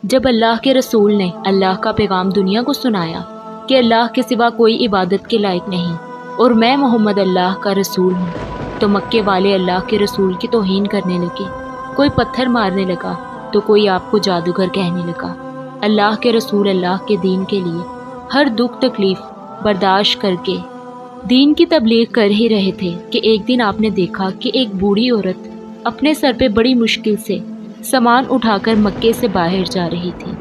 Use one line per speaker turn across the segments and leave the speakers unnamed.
جب اللہ کے رسول نے اللہ کا پیغام دنیا کو سنایا کہ اللہ کے سوا کوئی عبادت کے لائق نہیں اور میں محمد اللہ کا رسول ہوں، تو مکے والے اللہ کے رسول کی توہین کرنے لگے۔ کوئی پتھر مارنے لگا تو کوئی آپ کو جادوگر کہنے لگا۔ اللہ کے رسول اللہ کے دین کے لیے ہر دکھ تکلیف برداشت کر کے دین کی تبلیغ کر ہی رہے تھے کہ ایک دن آپ نے دیکھا کہ ایک بوڑھی عورت اپنے سر پہ بڑی مشکل سے سامان اٹھا کر مکے سے باہر جا رہی تھی۔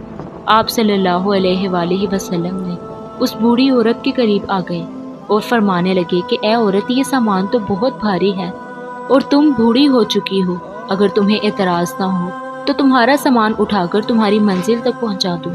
آپ صلی اللہ علیہ وآلہ وسلم نے اس بوڑھی عورت کے قریب آ گئے اور فرمانے لگے کہ اے عورت، یہ سامان تو بہت بھاری ہے اور تم بوڑھی ہو چکی ہو، اگر تمہیں اعتراض نہ ہو تو تمہارا سامان اٹھا کر تمہاری منزل تک پہنچا دوں۔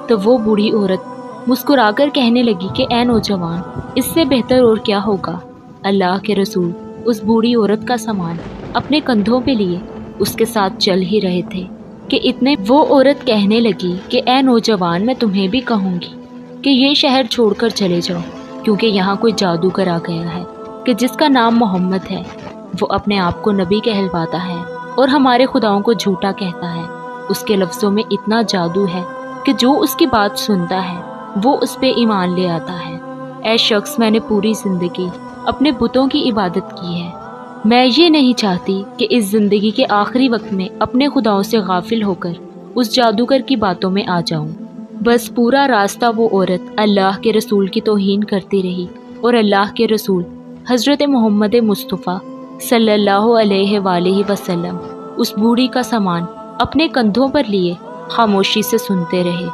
تو وہ بوڑھی عورت مسکرا کر کہنے لگی کہ اے نوجوان، اس سے بہتر اور کیا ہوگا۔ اللہ کے رسول اس بوڑھی عورت کا سامان اپنے کندھوں پہ لیے اس کے ساتھ چل ہی رہے تھے کہ اتنے وہ عورت کہنے لگی کہ اے نوجوان، میں تمہیں بھی کہوں گی کہ یہ شہر چھوڑ کر چلے جاؤ، کیونکہ یہاں کوئی جادوگر آ گیا ہے کہ جس کا نام محمد ہے۔ وہ اپنے آپ کو نبی کہلواتا ہے اور ہمارے خداؤں کو جھوٹا کہتا ہے۔ اس کے لفظوں میں اتنا جادو ہے کہ جو اس کی بات سنتا ہے وہ اس پہ ایمان لے آتا ہے۔ اے شخص، میں نے پوری زندگی اپنے بتوں کی عبادت کی ہے۔ میں یہ نہیں چاہتی کہ اس زندگی کے آخری وقت میں اپنے خداؤں سے غافل ہو کر اس جادوگر کی باتوں میں آ جاؤں۔ بس پورا راستہ وہ عورت اللہ کے رسول کی توہین کرتی رہی اور اللہ کے رسول حضرت محمد مصطفیٰ صلی اللہ علیہ وآلہ وسلم اس بوڑھی کا سامان اپنے کندھوں پر لیے خاموشی سے سنتے رہے۔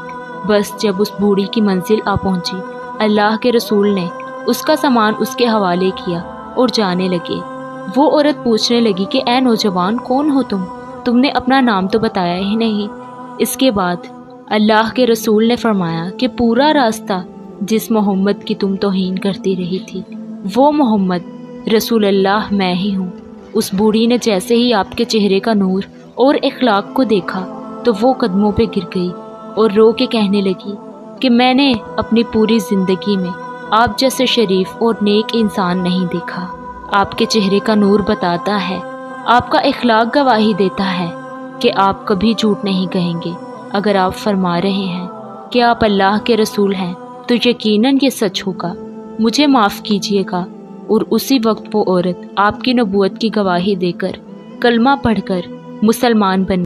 بس جب اس بوڑھی کی منزل آ پہنچی، اللہ کے رسول نے اس کا سامان اس کے حوالے کیا اور جانے لگے۔ وہ عورت پوچھنے لگی کہ اے نوجوان، کون ہو تم نے اپنا نام تو بتایا ہی نہیں۔ اس کے بعد اللہ کے رسول نے فرمایا کہ پورا راستہ جس محمد کی تم توہین کرتی رہی تھی وہ محمد رسول اللہ میں ہی ہوں۔ اس بوڑھی نے جیسے ہی آپ کے چہرے کا نور اور اخلاق کو دیکھا تو وہ قدموں پہ گر گئی اور رو کے کہنے لگی کہ میں نے اپنی پوری زندگی میں آپ جیسے شریف اور نیک انسان نہیں دیکھا۔ آپ کے چہرے کا نور بتاتا ہے، آپ کا اخلاق گواہی دیتا ہے کہ آپ کبھی جھوٹ نہیں کہیں گے۔ اگر آپ فرما رہے ہیں کہ آپ اللہ کے رسول ہیں تو یقیناً یہ سچ ہوگا، مجھے معاف کیجیے گا۔ اور اسی وقت وہ عورت آپ کی نبوت کی گواہی دے کر کلمہ پڑھ کر مسلمان بن